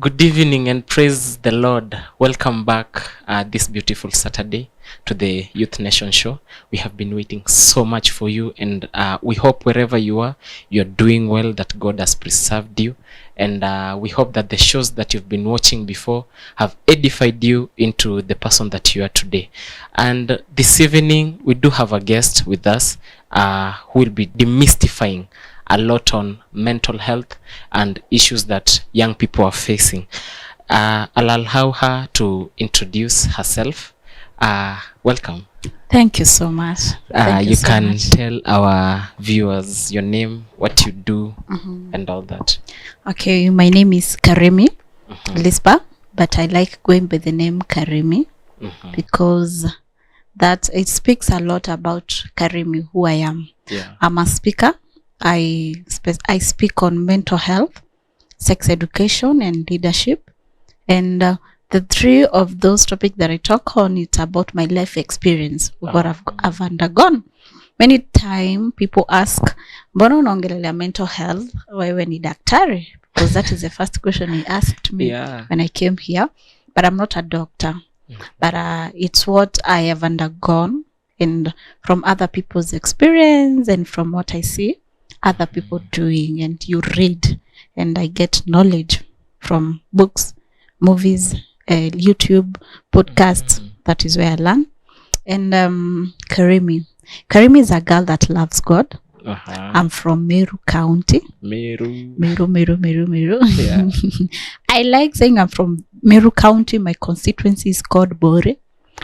Good evening and praise the Lord. Welcome back this beautiful Saturday to the Youth Nation show. We have been waiting so much for you, and we hope wherever you are, you're doing well, that God has preserved you. And we hope that the shows that you've been watching before have edified you into the person that you are today. And this evening, we do have a guest with us who will be demystifying a lot on mental health and issues that young people are facing. I'll allow her to introduce herself. Welcome. Thank you so much. You can tell our viewers your name, what you do, and all that. Okay, my name is Karimi Lispa, but I like going by the name Karimi because that it speaks a lot about Karimi, who I am. Yeah. I'm a speaker. I speak on mental health, sex education, and leadership. And the three of those topics that I talk on, it's about my life experience, what I've undergone. Many times people ask, mbona unaongelelea mental health, wewe ni daktari? Because that is the first question he asked me when I came here. But I'm not a doctor. But it's what I have undergone, and from other people's experience and from what I see other people doing, and you read, and I get knowledge from books, movies, YouTube, podcasts. That is where I learn. And Karimi is a girl that loves God. I'm from Meru County. Meru. Yeah. I like saying I'm from Meru County. My constituency is called Bore.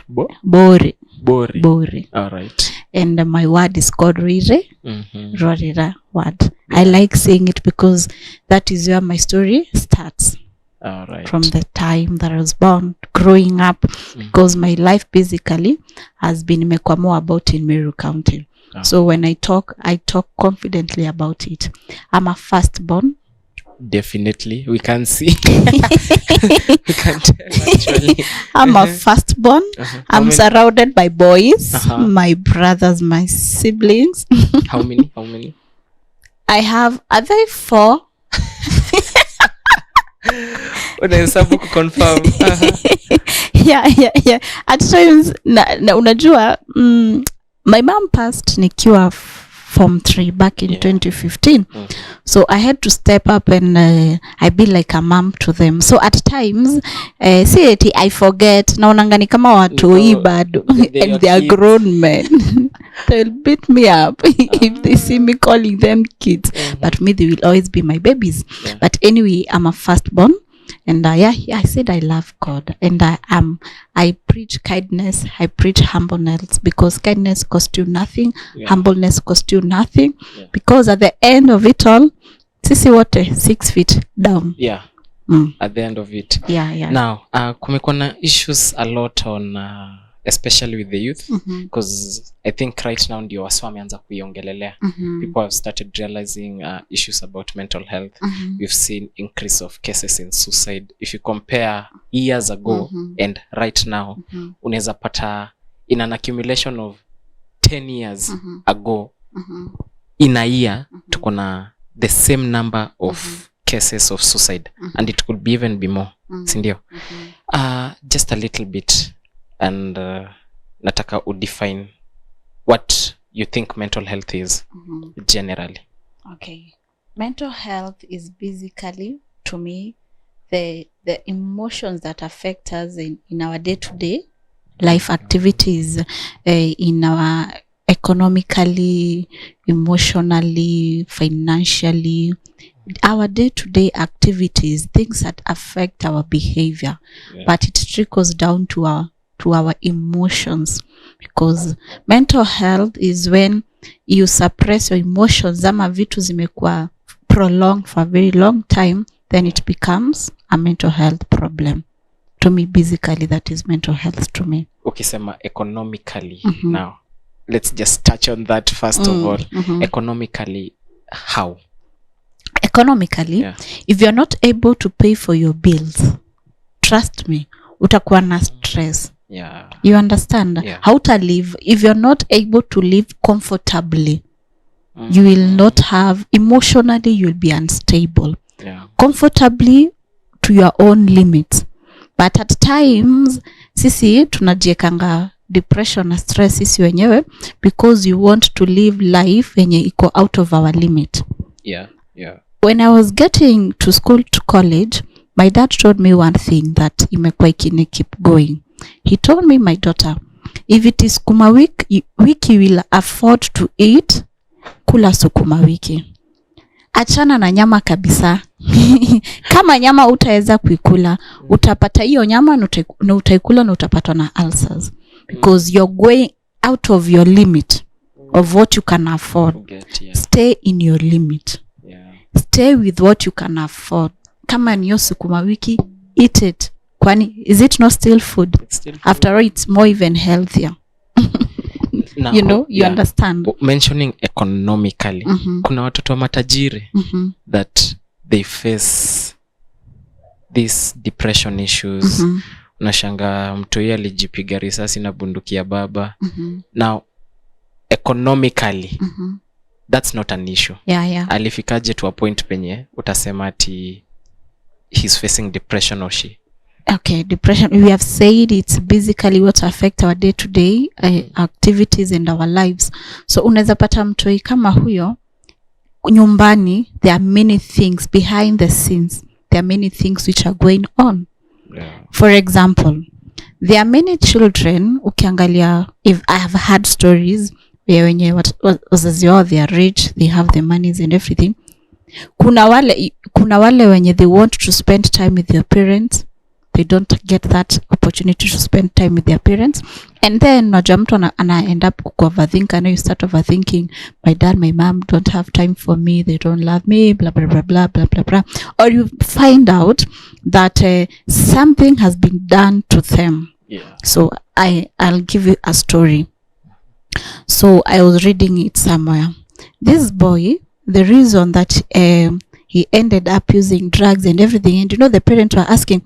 Bore. All right. And my word is called Rire. Rorira word. I like saying it because that is where my story starts. All right. From the time that I was born, growing up, because my life basically has been more about in Meru County. So when I talk confidently about it. I'm a firstborn. Definitely, we can see. We can tell actually. I'm a firstborn. I'm surrounded by boys, my brothers, my siblings. How many? I have, are they 4? Unahesabu kuconfirm. Yeah. At times, unajua, my mom passed nikiwa Form 3 back in 2015. So I had to step up and I be like a mom to them. So at times, I forget, naonanga kama watoi bado, and they are grown men. They'll beat me up if they see me calling them kids. But me, they will always be my babies. But anyway, I'm a firstborn. And I said I love God, and I preach kindness, I preach humbleness, because kindness costs you nothing, humbleness costs you nothing, because at the end of it all, sisi wote 6 feet down. Yeah. At the end of it. Yeah. Now, kumekuwa na issues a lot on especially with the youth, because I think right now ndio waswa wameanza kuiongelelea. People have started realizing issues about mental health. We've seen increase of cases in suicide. If you compare years ago and right now, unaweza pata in an accumulation of 10 years ago, in a year, tuko na the same number of cases of suicide, and it could be even be more. Sindio? Just a little bit. And nataka udefine what you think mental health is generally. Okay. Mental health is basically, to me, the emotions that affect us in our day-to-day life activities, in our economically, emotionally, financially, our day-to-day activities, things that affect our behavior, but it trickles down to our emotions, because mental health is when you suppress your emotions, ama vitu zimekuwa prolonged for a very long time, then it becomes a mental health problem. To me, basically, that is mental health to me. Ukisema economically, now let's just touch on that first of all. Economically, how? Economically, if you're not able to pay for your bills, trust me, utakuwa na stress. You understand? How to live. If you're not able to live comfortably, you will not have, emotionally, you'll be unstable. Comfortably, to your own limits. But at times sisi tunajiekanga depression na stress sisi wenyewe because you want to live life yenye iko out of our limit. When I was getting to school, to college, my dad told me one thing that imekuwa ikini keep going. He told me, my daughter, if it is sukuma wiki will afford to eat, kula sukuma wiki. Achana na nyama kabisa. Kama nyama utaweza kuikula, utapata hiyo nyama na utaikula na utapatwa na ulcers. Because you're going out of your limit of what you can afford. Stay in your limit. Stay with what you can afford. Kama niyo sukuma wiki, eat it. Kwani, is it not still food? Still food. After all, it's more even healthier. Now, you understand. Mentioning economically, kuna watoto matajiri that they face these depression issues. Unashanga mtu yeye alijipiga risasi na bunduki ya baba. Now, economically, that's not an issue. Alifikaje to a point penye utasema ati he's facing depression or she? Okay, depression, we have said it's basically what affect our day-to-day activities and our lives. So unaweza pata mtoi kama huyo nyumbani, there are many things behind the scenes. There are many things which are going on. For example, there are many children, ukiangalia, if I have had stories where wenye wazazi wao, they are rich, they have the monies and everything. Kuna wale wenye they want to spend time with their parents, they don't get that opportunity to spend time with their parents, and then najua mtu ana end up overthink, and you start overthinking, my dad, my mom don't have time for me, they don't love me, blah blah blah blah blah blah blah. Or you find out that something has been done to them. So I'll give you a story. So I was reading it somewhere. This boy, the reason that he ended up using drugs and everything, and the parents were asking,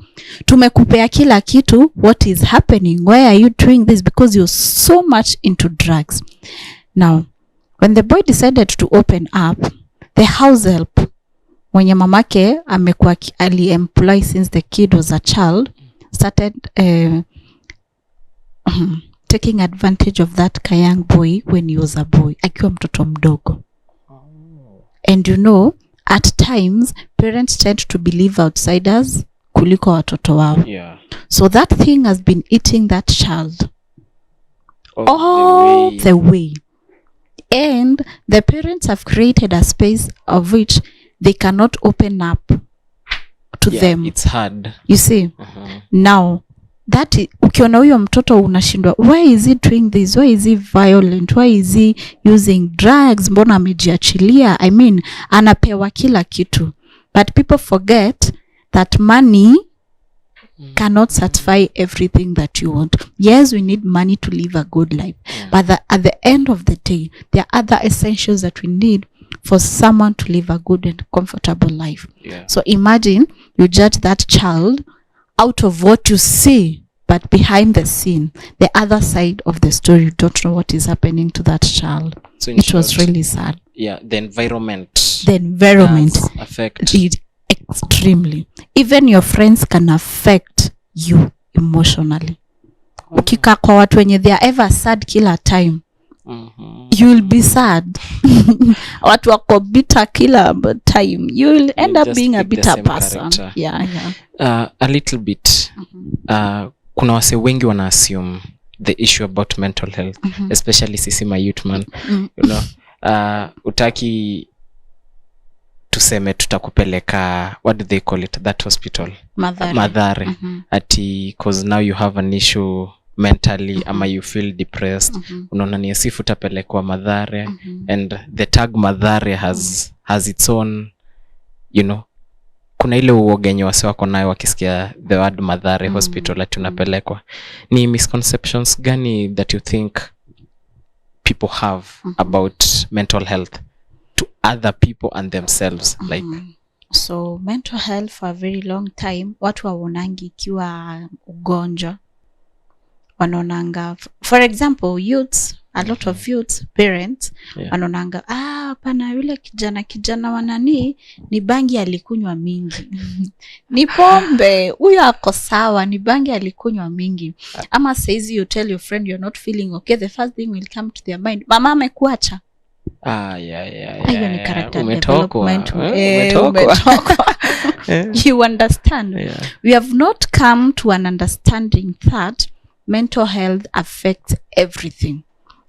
tumekupea kila kitu, what is happening? Why are you doing this? Because you're so much into drugs. Now, when the boy decided to open up, the house help, mwenye mamake amekuwa ali-employ since the kid was a child, started taking advantage of that young boy when he was a boy, akiwa mtoto mdogo. And at times, parents tend to believe outsiders kuliko watoto wao. So that thing has been eating that child all the way. And the parents have created a space of which they cannot open up to them. It's hard. You see? Now, that ukiona huyo mtoto unashindwa, why is he doing this? Why is he violent? Why is he using drugs? Mbona amejiachilia? I mean, anapewa kila kitu. But people forget that money cannot satisfy everything that you want. Yes, we need money to live a good life. But at the end of the day, there are other essentials that we need for someone to live a good and comfortable life. So imagine you judge that child out of what you see, but behind the scene, the other side of the story, you don't know what is happening to that child. So it was really sad. The environment affect it extremely. Even your friends can affect you emotionally. Ukika kwa watu wenye they are ever sad kila time, you will be sad. Watu wako bitter kila time, you will end up being a bitter person. A little bit. Kuna wase wengi wana assume the issue about mental health, especially sisi ma youth man. Utaki tuseme tutakupeleka, what do they call it, that hospital, Madhare. Ati cause now you have an issue mentally, ama you feel depressed, unaona ni asifu utapelekwa Madhare, and the tag Madhare has its own, kuna ile uogenye wase wako nayo wakisikia the word Madhare hospital ati unapelekwa. Ni misconceptions gani that you think people have about mental health to other people and themselves? So mental health for a very long time, watu waonangi ikiwa ugonjwa, wanaonanga, for example, youths a lot of youths, parents, wanaonanga, hapana yule kijana wanani, ni bangi alikunywa mingi. Ni pombe, huyo ako sawa, ni bangi alikunywa mingi. Ama says you tell your friend you're not feeling okay, the first thing will come to their mind, mama amekuacha. Hiyo ni character development. Umetokwa. You understand? We have not come to an understanding that mental health affects everything.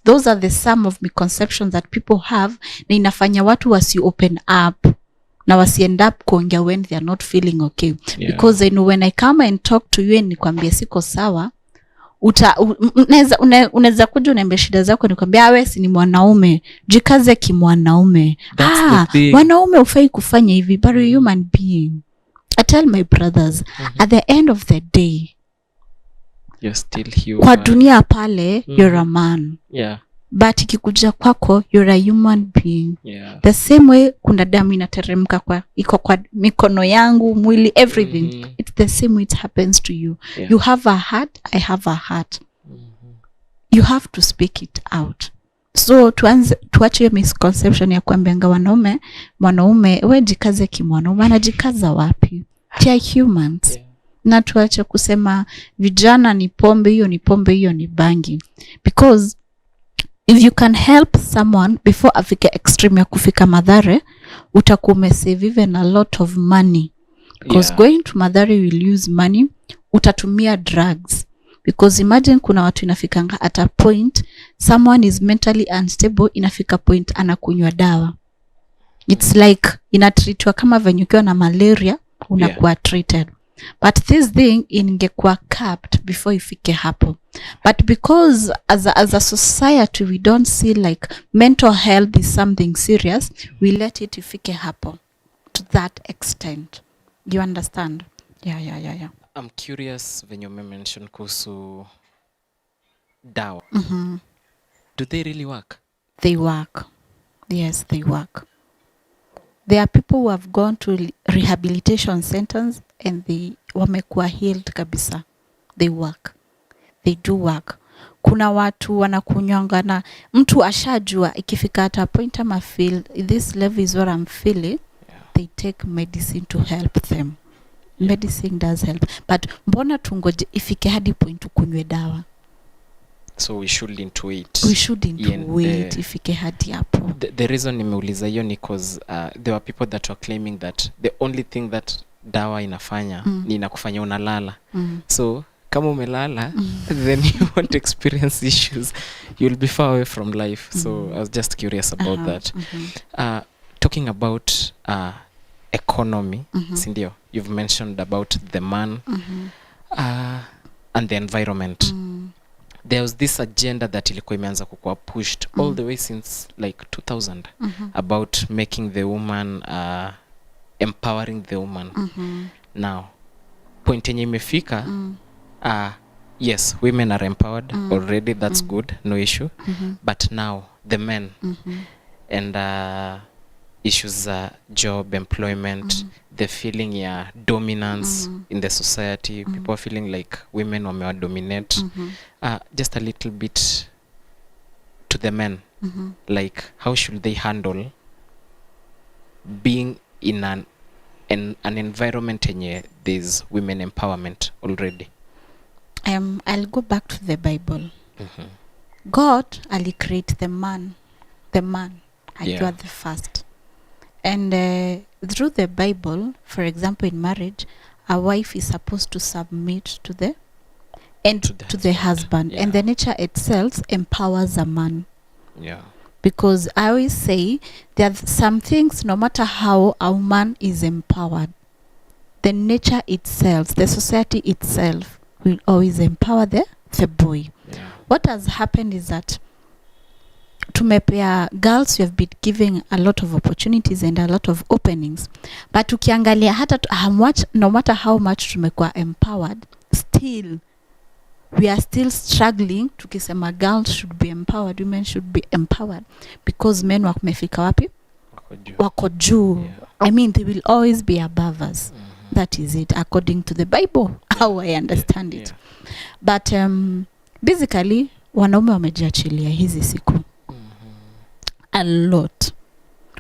Those are the sum of misconceptions that people have, na inafanya watu wasi open up na wasi end up kuongea when they are not feeling okay. Because I know when I come and talk to you and nikwambia siko sawa, unaweza kuja unaambia shida zako, nikwambia wewe si ni mwanaume, jikaze kimwanaume. Wanaume ufai kufanya hivi, but you're a human being. I tell my brothers, at the end of the day, you're still human. Kwa dunia pale, you're a man. But ikikuja kwako, you're a human being. The same way kuna damu inateremka iko kwa mikono yangu, mwili, everything. It's the same way it happens to you. You have a heart, I have a heart. You have to speak it out. So tuache hiyo misconception ya kuambianga mwanaume wewe jikaze kimwanaume, anajikaza wapi? They are humans. Na tuache kusema vijana ni pombe, hiyo ni bangi. Because if you can help someone before afike extreme ya kufika madhare, utakuwa save even a lot of money. Because going to madhare will use money, utatumia drugs. Because imagine kuna watu inafikanga at a point, someone is mentally unstable, inafika point anakunywa dawa. It's like inatreatwa kama venye ukiwa na malaria, unakuwa treated. But this thing ingekuwa capped before ifike hapo. But because as a society we don't see like mental health is something serious, we let it ifike hapo to that extent. You understand? Yeah. I'm curious when you mention kuhusu dawa. Do they really work? They work. Yes, they work. There are people who have gone to rehabilitation centers and they wamekuwa healed kabisa. They work. They do work. Kuna watu wanakunywanga na mtu ashajua ikifika at a point ama feel this level is what I'm feeling, they take medicine to help them. Medicine does help. But mbona tungoje ifike hadi point ukunywe dawa? So we shouldn't wait. We shouldn't wait ifike hadi hapo. The reason nimeuliza hiyo ni because there were people that were claiming that the only thing that dawa inafanya ni inakufanya unalala. So kama umelala, then you won't experience issues. You'll be far away from life. So I was just curious about that. Talking about economy, sindio, you've mentioned about the man and the environment. There was this agenda that ilikuwa imeanza kukua pushed all the way since like 2000 about making the woman, empowering the woman. Now, point yenye imefika, yes, women are empowered already, that's good, no issue. But now, the men and issues, job, employment, the feeling ya dominance in the society, people are feeling like women wamewa dominate. Just a little bit to the men, like how should they handle being in an environment enye there's women empowerment already? I'll go back to the Bible. God alicreate the man akiwa the first. And through the Bible, for example, in marriage, a wife is supposed to submit to the husband. And the nature itself empowers a man. Because I always say there are some things, no matter how a woman is empowered, the nature itself, the society itself will always empower the boy. What has happened is that tumepea girls, you have been giving a lot of opportunities and a lot of openings, but ukiangalia hata no matter how much tumekuwa empowered, still we are still struggling. Tukisema girls should be empowered, women should be empowered, because men wamefika wapi? Wako juu. I mean, they will always be above us. That is it, according to the Bible, how I understand it. But basically wanaume wamejiachilia hizi siku. A lot.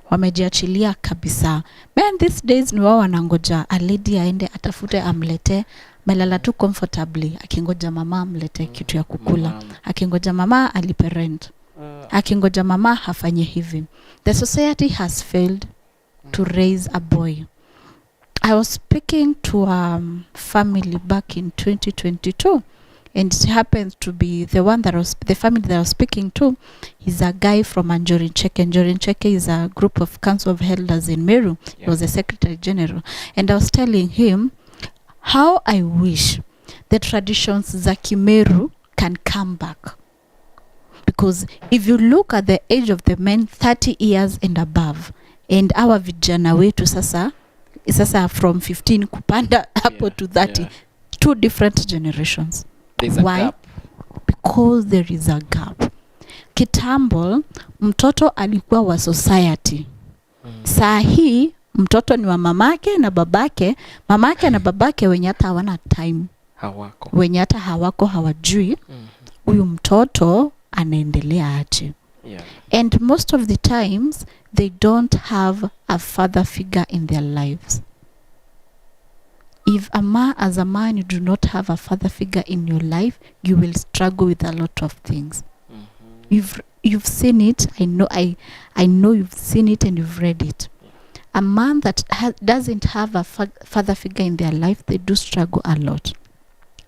Wamejiachilia kabisa. Man, these days ni wao wanangoja a lady aende atafute amlete, melala tu comfortably akingoja mama amlete kitu ya kukula, akingoja mama alipe rent, akingoja mama hafanye hivi. The society has failed to raise a boy. I was speaking to a family back in 2022, and it happens to be the family that I was speaking to is a guy from Njorincheke. Njorincheke is a group of council of elders in Meru. He was the secretary general, and I was telling him how I wish the traditions za Kimeru can come back, because if you look at the age of the men 30 years and above, and our vijana wetu sasa from 15 kupanda hapo to 30, two different generations. There's a gap. Because there is a gap. Kitambo mtoto alikuwa wa society. Saa hii mtoto ni wa mamake na babake, mamake na babake wenye hata hawana time. Hawako. Wenye hata hawako hawajui huyu mtoto anaendelea aje. And most of the times they don't have a father figure in their lives. If as a man you do not have a father figure in your life, you will struggle with a lot of things. You've seen it. I know you've seen it and you've read it. A man that doesn't have a father figure in their life, they do struggle a lot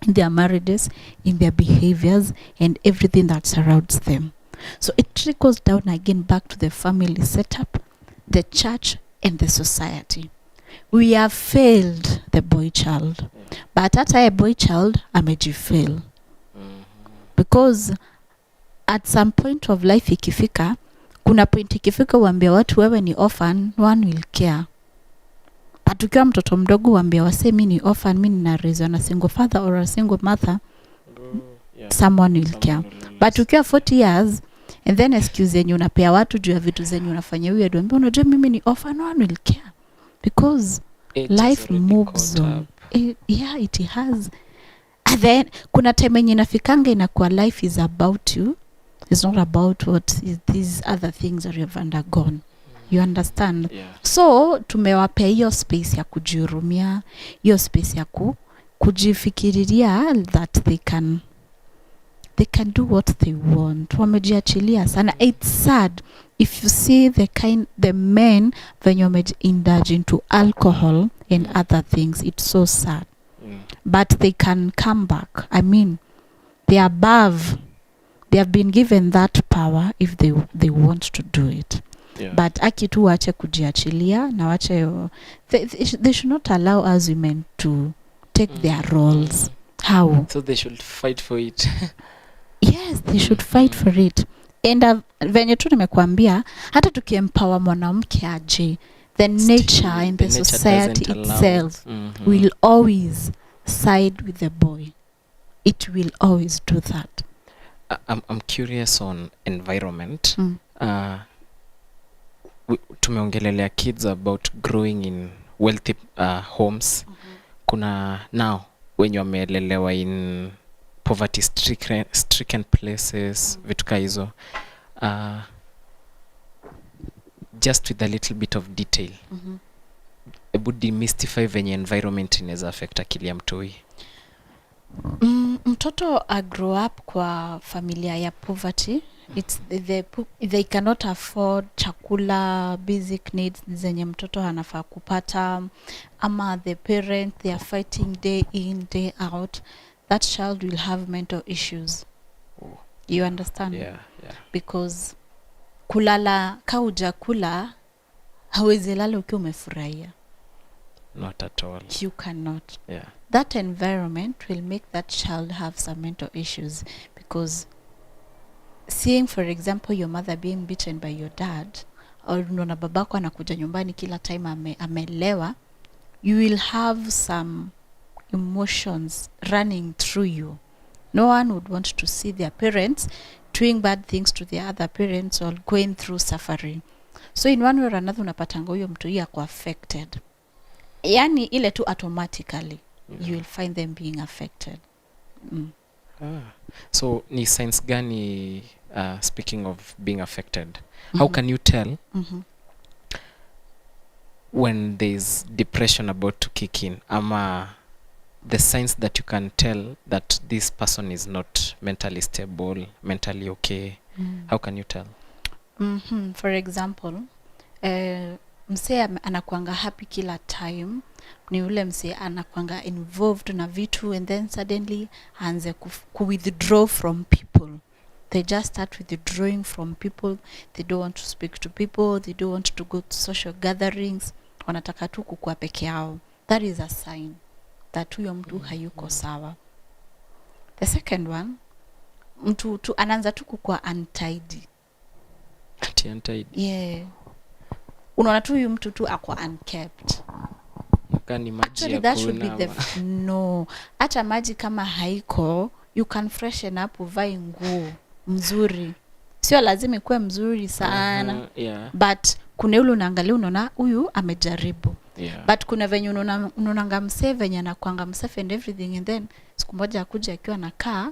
in their marriages, in their behaviors, and everything that surrounds them. So it trickles down again back to the family setup, the church, and the society. We have failed the boy child, but at a boy child amejifail, because at some point of life ikifika, kuna point ikifika uambia watu wewe ni orphan, no one will care. But ukiwa mtoto mdogo uambia wase mimi ni orphan, mimi nina raise on a single father or a single mother, someone will care. But ukiwa 40 years and then excuse yenye unapea watu juu ya vitu zenye unafanya wewe, ndio ambia unajua mimi ni orphan, no one will care. Because life moves on. It has. And then kuna time yenye inafikanga inakuwa life is about you. It's not about what is these other things that you have undergone. You understand? So tumewapea hiyo space ya kujihurumia, hiyo space ya kujifikiriria that they can do what they want. Wamejiachilia sana. It's sad if you see the men when you indulge into alcohol and other things. It's so sad. But they can come back. I mean, they are above. They have been given that power if they want to do it. But akitu wache kujiachilia na wache they should not allow us women to take their roles. How? So they should fight for it. Yes, they should fight for it. And venye tu nimekuambia, hata tukiempower mwanamke aje, the nature and the society itself will always side with the boy. It will always do that. I'm curious on environment. Tumeongelelea kids about growing in wealthy homes. Kuna now wenye wamelelewa in poverty stricken places, vitu ka hizo. Just with a little bit of detail. Ebu demystify venye environment inaweza affect akili ya mtoi. Mtoto grow up kwa familia ya poverty. It's they cannot afford chakula, basic needs zenye mtoto anafaa kupata, ama the parent they are fighting day in day out. That child will have mental issues. You understand? Yeah. Because kulala kauja kula hawezi lala ukiwa umefurahia. Not at all. You cannot. Yeah. That environment will make that child have some mental issues, because seeing, for example, your mother being beaten by your dad, or unaona babako anakuja nyumbani kila time amelewa, you will have some emotions running through you. No one would want to see their parents doing bad things to their other parents or going through suffering. So in one way or another unapatanga huyo mtu yako affected. Yani ile tu automatically you will find them being affected. So ni signs gani, speaking of being affected, how can you tell when there's depression about to kick in, ama the signs that you can tell that this person is not mentally stable, mentally okay? How can you tell? For example, msee anakuanga happy kila time, ni ule msee anakuanga involved na vitu and then suddenly aanze withdraw from people. They just start withdrawing from people. They don't want to speak to people. They don't want to go to social gatherings. Wanataka tu kukua peke yao. That is a sign that huyo mtu hayuko sawa. The second one, mtu anaanza tu kukua untidy. Untidy? Yeah. Unaona tu huyu mtu tu akwa unkept. Actually, that should be the no. Hata maji kama haiko, you can freshen up, uvae nguo mzuri. Sio lazima ikuwe mzuri sana. Yeah. But kuna yule unaangalia unaona huyu amejaribu. Yeah. But kuna venye unaonanga msee venye anakuanga msafi and everything, and then siku moja akuja akiwa anakaa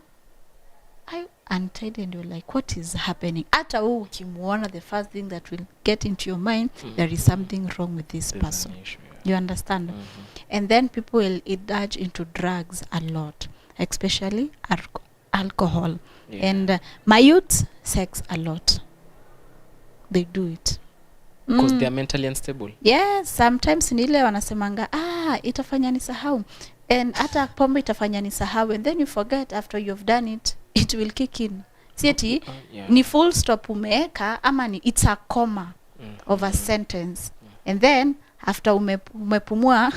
untidy and you're like, what is happening? Hata wewe ukimuona, the first thing that will get into your mind, there is something wrong with this person. You understand? And then people will indulge into drugs a lot, especially alcohol. Yeah. And my youth, sex a lot. They do it because they are mentally unstable. Yes, sometimes nile wanasemanga itafanya nisahau, and hata pombe itafanya nisahau, and then you forget after you've done it, it will kick in. Sieti ni full stop umeeka ama ni it's a comma of a sentence, and then after umepumua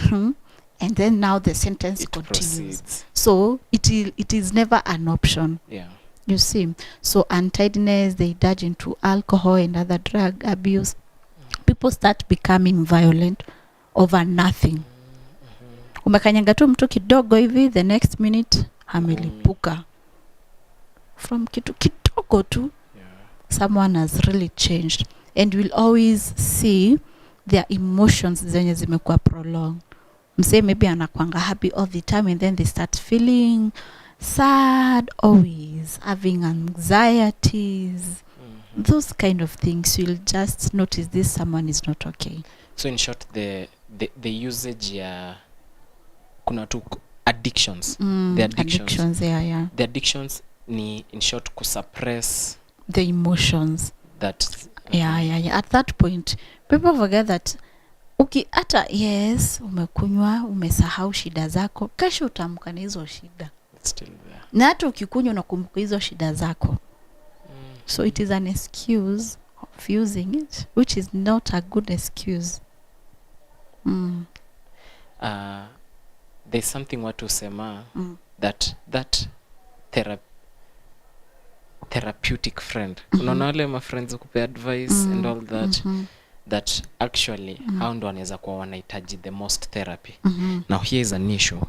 and then now the sentence continues. Proceeds. So it is never an option. Yeah. You see, so untidiness, they indulge into alcohol and other drug abuse. People start becoming violent over nothing. Umekanyanga tu mtu kidogo hivi, the next minute amelipuka. From kitu kidogo tu, someone has really changed. And we'll always see their emotions zenye zimekuwa prolonged. Msee maybe anakuanga happy all the time, and then they start feeling sad, always having anxieties. Those kind of things, you'll just notice this someone is not okay. So in short, the usage kuna tu addictions. The addictions, yeah. The addictions ni in short suppress the emotions. That yeah. At that point, people forget that hata yes, umekunywa, umesahau shida zako, kesho utaamka na hizo shida. It's still there. Na hata ukikunywa unakumbuka hizo shida zako. So it is an excuse of using it, which is not a good excuse. There's something watu sema that therapeutic friend. Unaona wale ma friends kupe advice and all that, that actually hao ndo wanaweza kuwa wanahitaji the most therapy. Now here is an issue.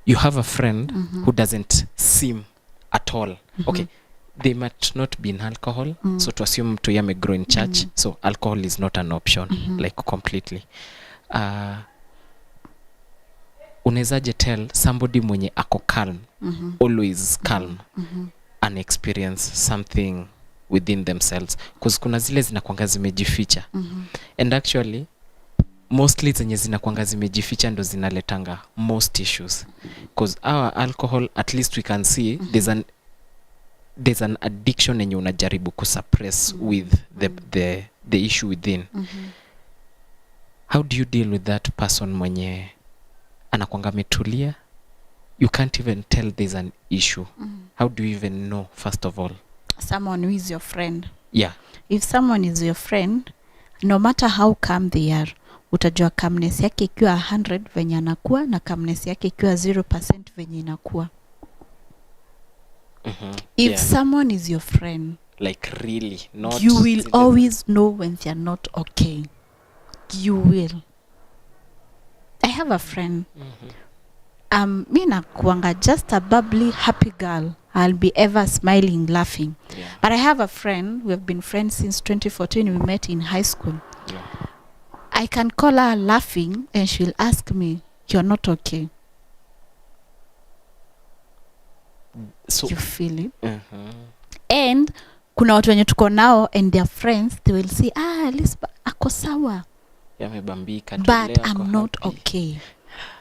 You have a friend who doesn't seem at all okay. They might not be in alcohol, so to assume to yame grow in church, so alcohol is not an option, like completely. Unezaje tell somebody mwenye ako calm, always calm, and experience something within themselves, because kuna zile zinakuanga zimejificha, and actually mostly zenye zinakuanga zimejificha ndo zinaletanga most issues, because our alcohol, at least we can see there's an addiction yenye unajaribu kusuppress with the issue within. How do you deal with that person mwenye anakuanga metulia? You can't even tell there's an issue. How do you even know, first of all? Someone who is your friend. Yeah. If someone is your friend, no matter how calm they are, utajua calmness yake ikiwa 100 venye anakuwa na calmness yake ikiwa 0% venye inakuwa. If someone is your friend, like really not, you will always know when they are not okay. You will. I have a friend. Mi nakuanga just a bubbly, happy girl. I'll be ever smiling, laughing. But I have a friend. We have been friends since 2014. We met in high school. I can call her laughing and she'll ask me, "You're not okay." So, you feel it. And kuna watu wenye tuko nao and their friends, they will say, at least ako sawa, yamebambika, but I'm not okay.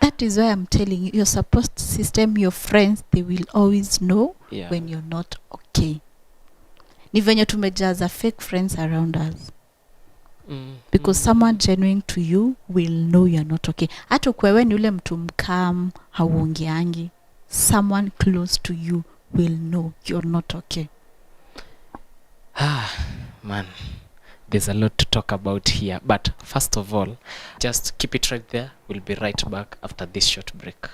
That is why I'm telling you, your support system, your friends, they will always know when you're not okay. Ni venye tumejaza fake friends around us. Because someone genuine to you will know you're not okay. Hata ukwewe ni ule mtu mkam, hauongeangi, someone close to you will know you're not okay. Man, there's a lot to talk about here. But first of all, just keep it right there. We'll be right back after this short break.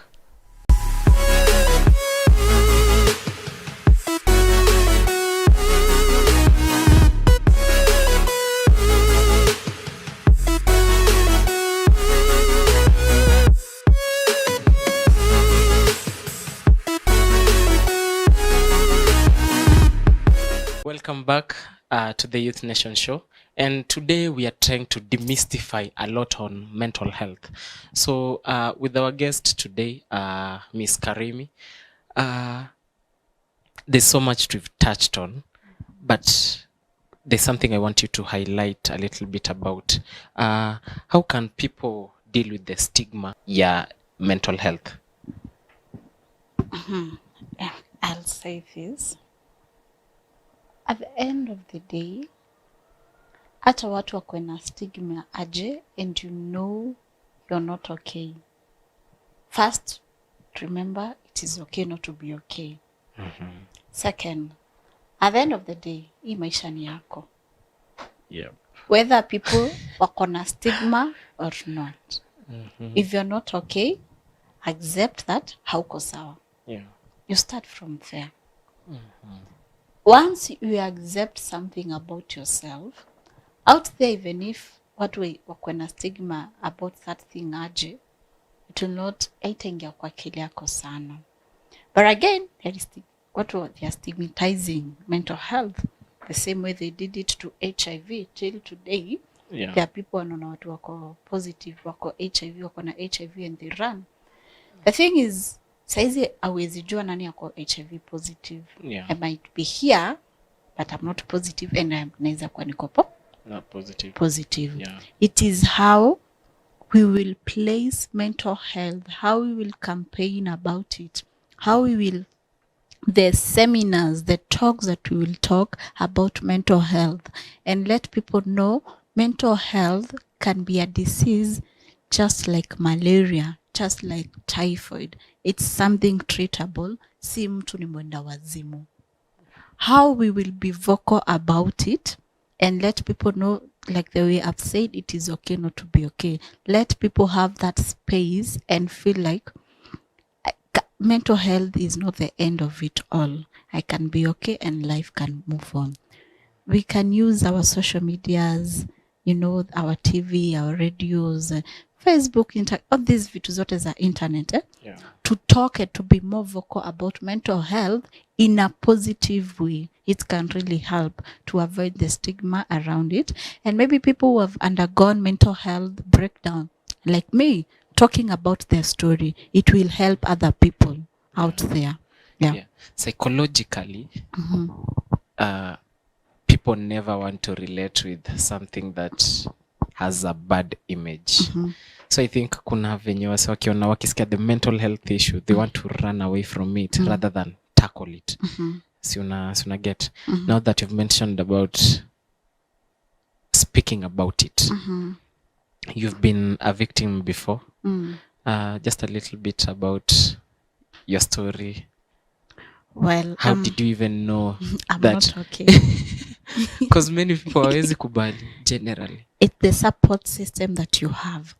Welcome back to the Youth Nation show, and today we are trying to demystify a lot on mental health. So with our guest today, Miss Karimi, there's so much we've touched on, but there's something I want you to highlight a little bit about. How can people deal with the stigma mental health? Yeah, I'll say this. At the end of the day, hata watu wako na stigma aje, and you know you're not okay. First, remember it is okay not to be okay. Second, at the end of the day, hii maisha ni yako. Whether people wako na stigma or not. If you're not okay, accept that hauko sawa. You start from there. Once you accept something about yourself, out there, even if watu wako na stigma about that thing aje, it will not aitengia kwa akili yako sana. But again, they are stigmatizing mental health the same way they did it to HIV till today. There are people wanaona watu wako positive, wako HIV, wako na HIV and they run. The thing is, saizi hawezi jua nani yako HIV positive. I might be here, but I'm not positive, and I'm naweza kuwa niko not positive. It is how we will place mental health, how we will campaign about it, how we will, the seminars, the talks that we will talk about mental health, and let people know mental health can be a disease just like malaria, just like typhoid. It's something treatable. Si mtu ni mwenda wazimu. How we will be vocal about it and let people know, like the way I've said, it is okay not to be okay. Let people have that space and feel like mental health is not the end of it all. I can be okay and life can move on. We can use our social medias, you know, our TV, our radios, Facebook, all these vitu zote za internet, to talk and to be more vocal about mental health in a positive way. It can really help to avoid the stigma around it. And maybe people who have undergone mental health breakdown, like me, talking about their story, it will help other people out there. Psychologically, people never want to relate with something that has a bad image. So I think kuna venye wase wakiona wakisikia the mental health issue, they want to run away from it rather than tackle it. Si una get. Now that you've mentioned about speaking about it, you've been a victim before. Just a little bit about your story. Well, how did you even know I'm that? not okay? Because many people hawezi kubali generally. It's the support system that you have.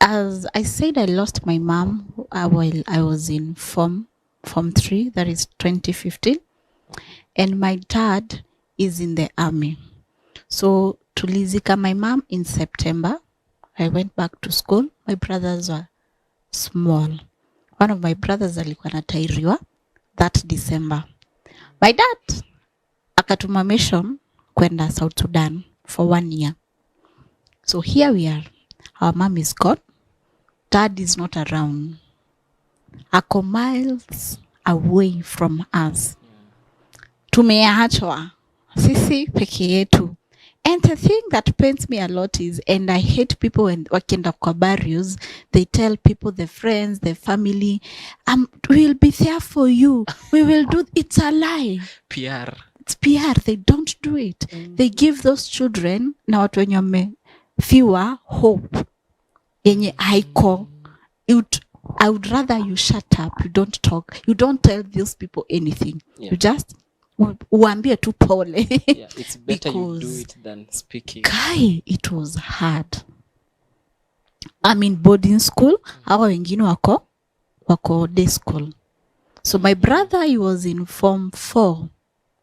As I said, I lost my mom while I was in Form 3, that is 2015. And my dad is in the army. So tulizika my mom in September. I went back to school. My brothers were small. One of my brothers alikuwa anatairiwa that December. My dad akatuma mission kwenda South Sudan for 1 year. So here we are. Our mom is gone. Dad is not around. Ako miles away from us. Tumeachwa sisi peke yetu. And the thing that pains me a lot is, and I hate people when wakienda kwa burials, they tell people, the friends, the family, we'll be there for you. We will do. It's a lie. PR. It's PR. They don't do it. They give those children, na watu wenye wamefiwa, hope. Yenye haiko. I would rather you shut up. You don't talk. You don't tell those people anything. Yeah. You just uambie tu pole. Yeah, it's better you do it than speaking. Kai, it was hard. I'm in boarding school. Hawa wengine wako day school. So my brother, he was in Form 4.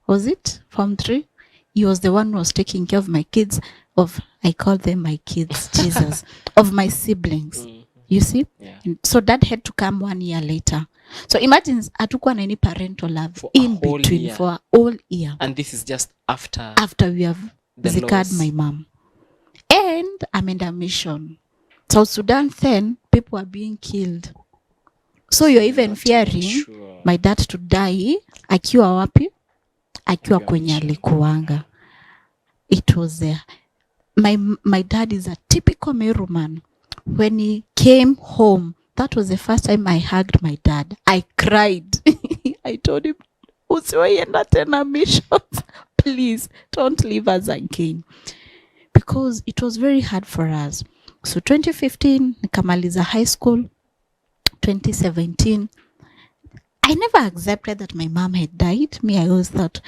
Was it? Form 3? He was the one who was taking care of my kids. I call them my kids, Jesus. Of my siblings. You see? Yeah. So dad had to come 1 year later. So imagine hatukuwa na any parental love for in between for a whole year. And this is just after we have zikared my mom. And I'm in a mission. South Sudan then, people are being killed. So you're even fearing my dad to die. Akiwa wapi? Akiwa kwenye alikuanga. It was there. My dad is a typical Meru man. When he came home, that was the first time I hugged my dad. I cried. I told him, usiwaenda tena missions. Please, don't leave us again. Because it was very hard for us. So 2015, nikamaliza high school. 2017, I never accepted that my mom had died. Me, I always thought,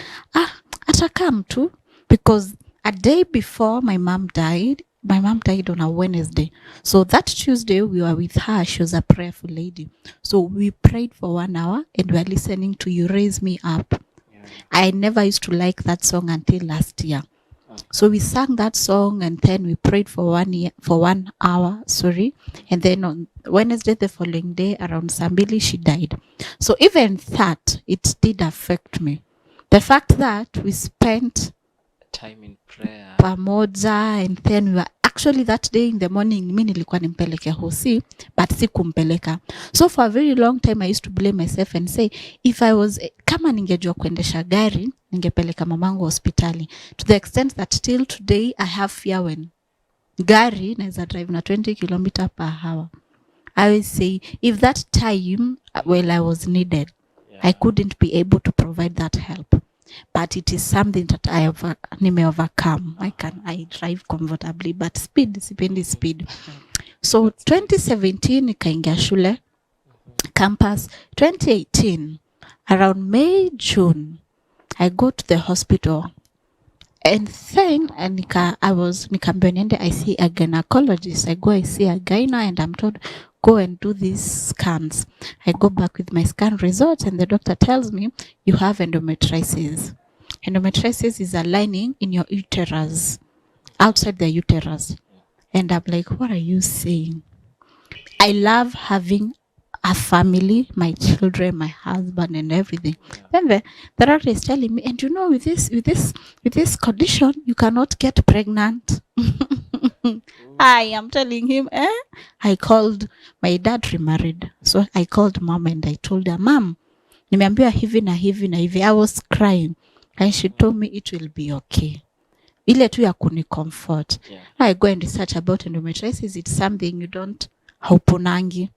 atakam too. Because a day before my mom died on a Wednesday. So that Tuesday, we were with her. She was a prayerful lady. So we prayed for 1 hour and we were listening to You Raise Me Up. Yeah. I never used to like that song until last year. So we sang that song and then we prayed for 1 hour, and then on Wednesday, the following day, around Sambili, she died. So even that, it did affect me. The fact that we spent time in prayer pamoja, and then we were actually that day in the morning, mimi nilikuwa nimpeleke hosi, but sikumpeleka. So for a very long time, I used to blame myself and say, if I was, kama ningejua kuendesha gari, ningepeleka mamangu hospitali. To the extent that till today, I have fear when gari naeza drive na 20 km per hour. I always say, if that time, I was needed, I couldn't be able to provide that help. But it is something that I may overcome. I drive comfortably, but sipendi speed. So 2017 nikaingia shule campus. 2018 around May, June, I go to the hospital, and then nikaambiwa niende I see a gynecologist. I go, I see a gyna, and I'm told go and do these scans. I go back with my scan results, and the doctor tells me you have endometriosis. Endometriosis is a lining in your uterus, outside the uterus. And I'm like, what are you saying? I love having a family, my children, my husband, and everything. Then the doctor is telling me, and you know, with this condition, you cannot get pregnant. I am telling him, I called, my dad remarried. So I called mom and I told her, Mom, nimeambiwa hivi na hivi na hivi. I was crying. And she told me it will be okay. Ile tu ya kuni comfort. I go and research about endometriosis. It's something you don't hauponangi.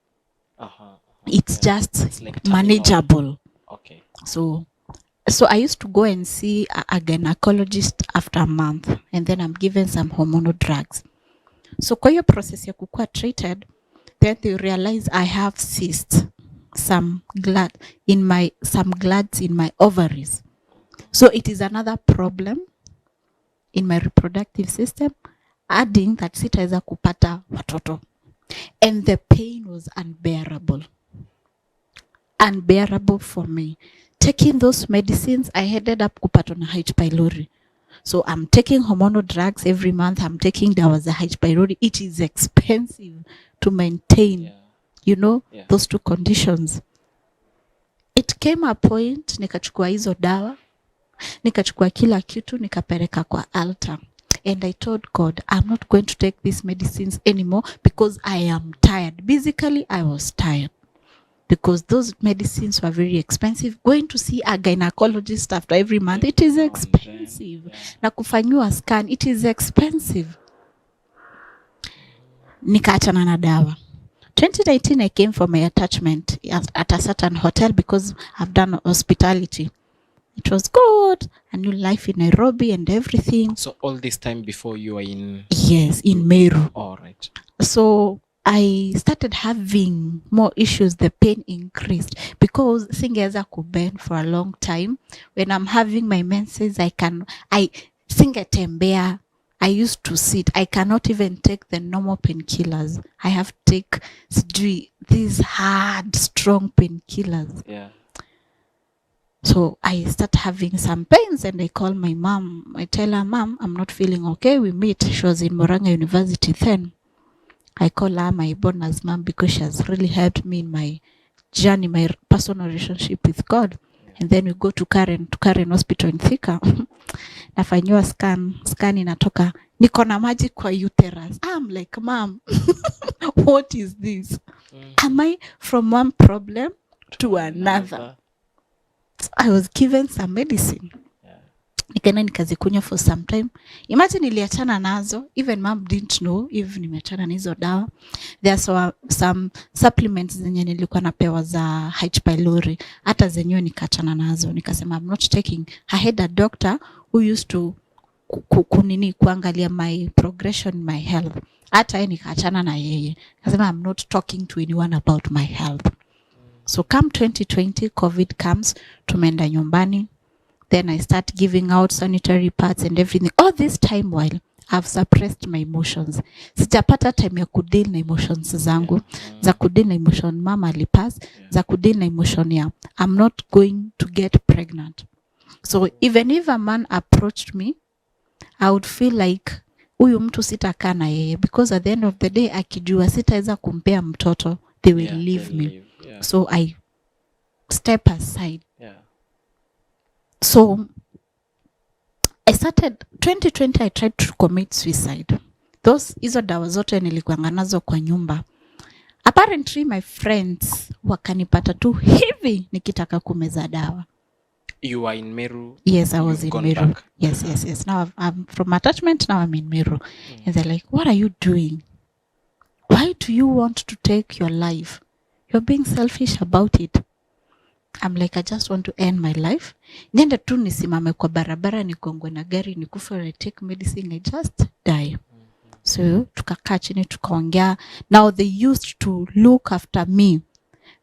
It's just like manageable. Okay. So I used to go and see a gynecologist after a month, and then I'm given some hormonal drugs. So kwa hiyo process ya kukua treated, then they realize I have cysts, some glands in my ovaries. So it is another problem in my reproductive system, adding that sitaweza kupata watoto. And the pain was unbearable. Unbearable for me. Taking those medicines, I ended up kupatwa na H. pylori. So I'm taking hormonal drugs every month. I'm taking dawa za H. pylori. It is expensive to maintain, those two conditions. It came a point, nikachukua hizo dawa, nikachukua kila kitu, nikapeleka kwa altar. And I told God, I'm not going to take these medicines anymore because I am tired. Basically, I was tired. because those medicines were very expensive. Going to see a gynecologist after every month, it is expensive. Na kufanyiwa scan, it is expensive. Nikaachana na dawa. 2019 I came for my attachment at a certain hotel because I've done hospitality. It was good, a new life in Nairobi and everything. So all this time before you were in? Yes, in Meru. All right. So I started having more issues. The pain increased because singeweza kubend for a long time. When I'm having my menses, singetembea. I used to sit. I cannot even take the normal painkillers. I have to take these hard, strong painkillers. Yeah. So I start having some pains and I call my mom. I tell her, Mom, I'm not feeling okay. We meet. She was in Moranga University then. I call her my bonus mom because she has really helped me in my journey, my personal relationship with God. And then we go to Karen Hospital in Thika. Nafanyiwa scan inatoka niko na maji kwa uterus. I'm like, Mom, what is this? Am I from one problem to another? I was given some medicine. Nikaenda nikazikunywa for some time. Imagine niliachana nazo. Even mom didn't know if nimeachana na hizo dawa. There are some supplements zenye nilikuwa napewa za H. pylori. Hata zenyewe nikaachana nazo. Nikasema I'm not taking. I had a doctor who used to kuangalia my progression in my health. Hata yeye nikaachana na yeye. Nikasema I'm not talking to anyone about my health. So come 2020, COVID comes, tumeenda nyumbani. Then I start giving out sanitary pads and everything. All this time while I've suppressed my emotions. Sijapata time ya kudeal na emotions zangu. Za kudeal na emotion mama alipass. Za kudeal na emotion ya I'm not going to get pregnant. So even if a man approached me, I would feel like huyu mtu sitakaa na yeye. Because at the end of the day, akijua sitaweza kumpea mtoto, they will leave me. Yeah. So I step aside. Yeah. So I started 2020 I tried to commit suicide. Hizo dawa zote nilikuanga nazo kwa nyumba. Apparently my friends wakanipata tu hivi nikitaka kumeza dawa. You were in Meru? Yes, I was in Meru. Back. Yes. Now I'm from attachment, now I'm in Meru. And they're like, what are you doing? Why do you want to take your life? You're being selfish about it. I'm like, I just want to end my life. Niende tu nisimame kwa barabara nikongwe na gari nikufa, I take medicine, I just die. So tukakaa chini tukaongea. Now they used to look after me.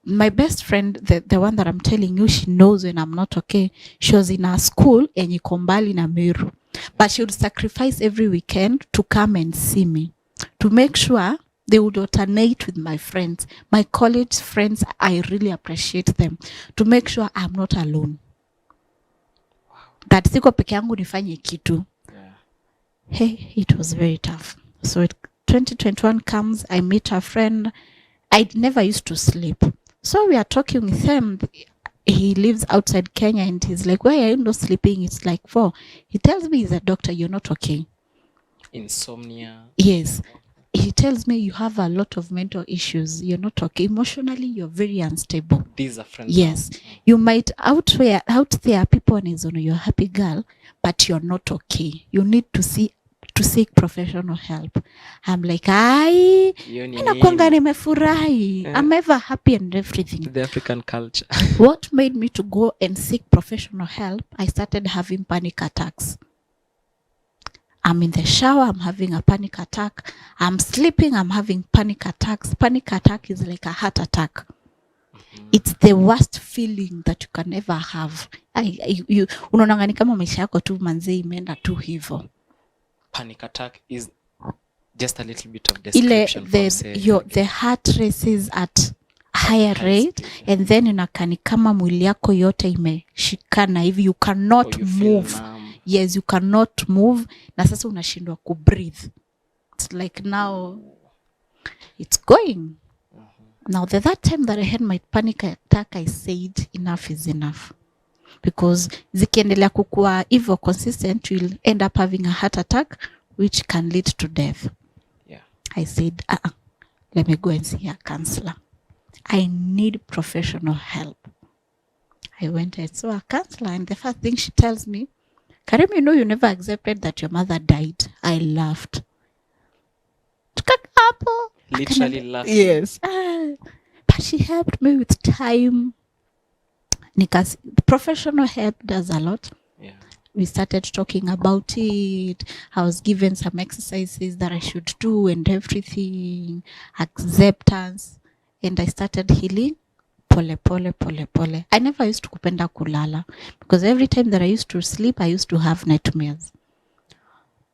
My best friend, the one that I'm telling you, she knows when I'm not okay. She was in a school and iko mbali na Meru. But she would sacrifice every weekend to come and see me. To make sure they would alternate with my friends. My college friends, I really appreciate them. To make sure I'm not alone. That siko peke yangu nifanye kitu. Hey, it was very tough. So 2021 comes, I meet a friend. I never used to sleep. So we are talking with him. He lives outside Kenya and he's like, why are you not sleeping? It's like 4. He tells me he's a doctor, you're not okay. Insomnia? Yes. He tells me you have a lot of mental issues. You're not okay. Emotionally, you're very unstable. These are friends. Yes. You might out there people on his own, you're a happy girl, but you're not okay. You need to seek professional help. I'm like, inakwanga nimefurahi. I'm ever happy and everything. The African culture. What made me to go and seek professional help? I started having panic attacks. I'm in the shower, I'm having a panic attack. I'm sleeping, I'm having panic attacks. Panic attack is like a heart attack. It's the worst feeling that you can ever have. Unaonanga ni kama maisha yako tu manze imeenda tu hivyo. Panic attack is just a little bit of description. The heart races at higher rate and then inakani kama mwili yako yote imeshikana hivi, you cannot move. Yes, you cannot move. Na sasa unashindwa kubreathe. It's like now it's going. Now that time that I had my panic attack, I said enough is enough. Because zikiendelea kukua hivyo consistent, you'll end up having a heart attack which can lead to death. Yeah. I said, let me go and see a counselor. I need professional help. I went and saw a counselor, and the first thing she tells me, Karim, you know you never accepted that your mother died. I laughed. Literally laughing. Yes. But she helped me with time. Because professional help does a lot. Yeah. We started talking about it. I was given some exercises that I should do and everything. Acceptance. And I started healing. Pole, pole, pole, pole. I never used to kupenda kulala. Because every time that I used to sleep, I used to have nightmares.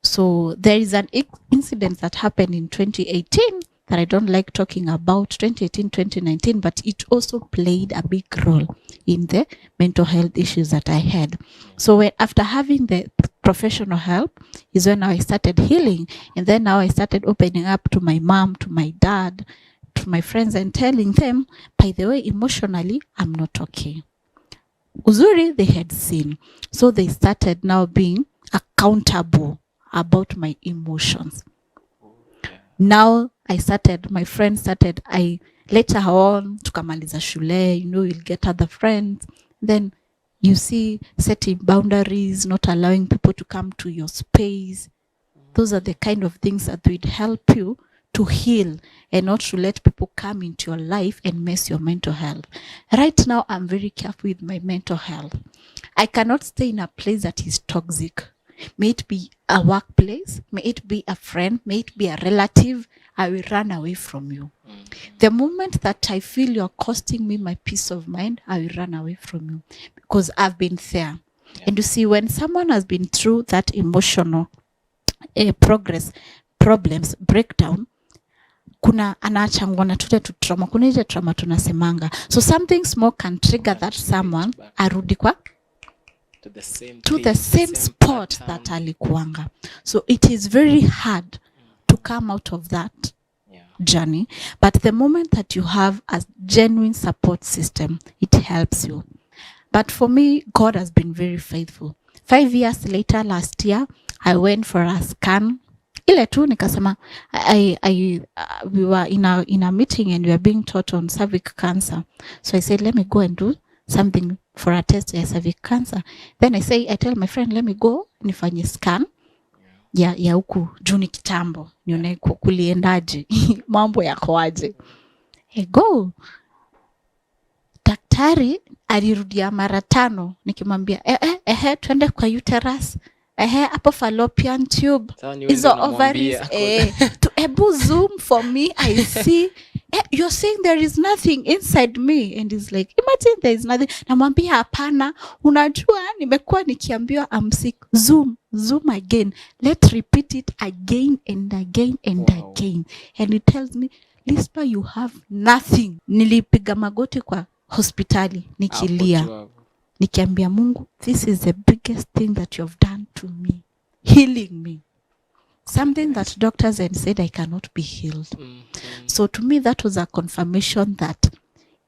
So there is an incident that happened in 2018 that I don't like talking about, 2018, 2019, but it also played a big role in the mental health issues that I had. So after having the professional help is when I started healing. And then now I started opening up to my mom, to my dad, to my friends, and telling them, by the way, emotionally, I'm not okay. Uzuri, they had seen. So they started now being accountable about my emotions. Now my friends started, later on, tukamaliza shule, you know, you'll get other friends. Then you see setting boundaries, not allowing people to come to your space. Those are the kind of things that would help you to heal and not to let people come into your life and mess your mental health. Right now, I'm very careful with my mental health. I cannot stay in a place that is toxic. May it be a workplace, may it be a friend, may it be a relative, I will run away from you. The moment that I feel you're costing me my peace of mind, I will run away from you because I've been there. And you see, when someone has been through that emotional problems, breakdown, kuna anaachangwa na tule tu trauma, kuna ile trauma tunasemanga. So something small can trigger that someone arudi kwa to the same spot that alikuanga. So it is very hard to come out of that journey. But the moment that you have a genuine support system, it helps you. But for me, God has been very faithful. 5 years later, last year, I went for a scan. Ile tu nikasema, we were in a meeting and we were being taught on cervical cancer. So I said, let me go and do something for a test ya cervical cancer. Then I tell my friend, let me go nifanye scan ya huku juni kitambo nione kuliendaje mambo yako aje. Go. Daktari alirudia mara 5 nikimwambia twende kwa uterus, hapo fallopian tube, hizo ovaries, to ebu zoom for me, I see you're saying there is nothing inside me. And he's like, imagine there is nothing. Namwambia hapana, unajua nimekuwa nikiambiwa I'm sick. Zoom again. Let's repeat it again and again and again. And he tells me, Lispa, you have nothing. Nilipiga magoti kwa hospitali nikilia. Nikiambia Mungu, this is the biggest thing that you've done to me. Healing me. Something that doctors had said I cannot be healed. So to me, that was a confirmation that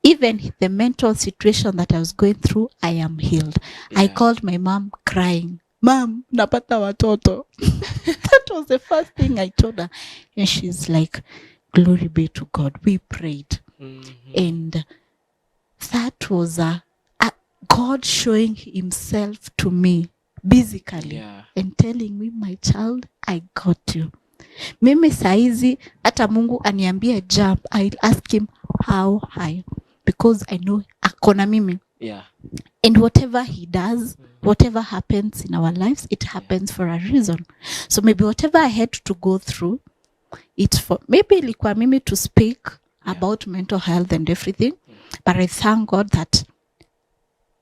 even the mental situation that I was going through, I am healed. I called my mom crying. Mom, napata watoto. That was the first thing I told her. And she's like, glory be to God. We prayed. And that was a God showing himself to me physically and telling me, my child, I got you. Mimi saizi hata Mungu aniambie jump, I'll ask him how high, because I know akona mimi. And whatever he does, whatever happens in our lives, it happens for a reason. So maybe whatever I had to go through, it's for maybe ilikuwa mimi to speak about mental health and everything. But I thank God that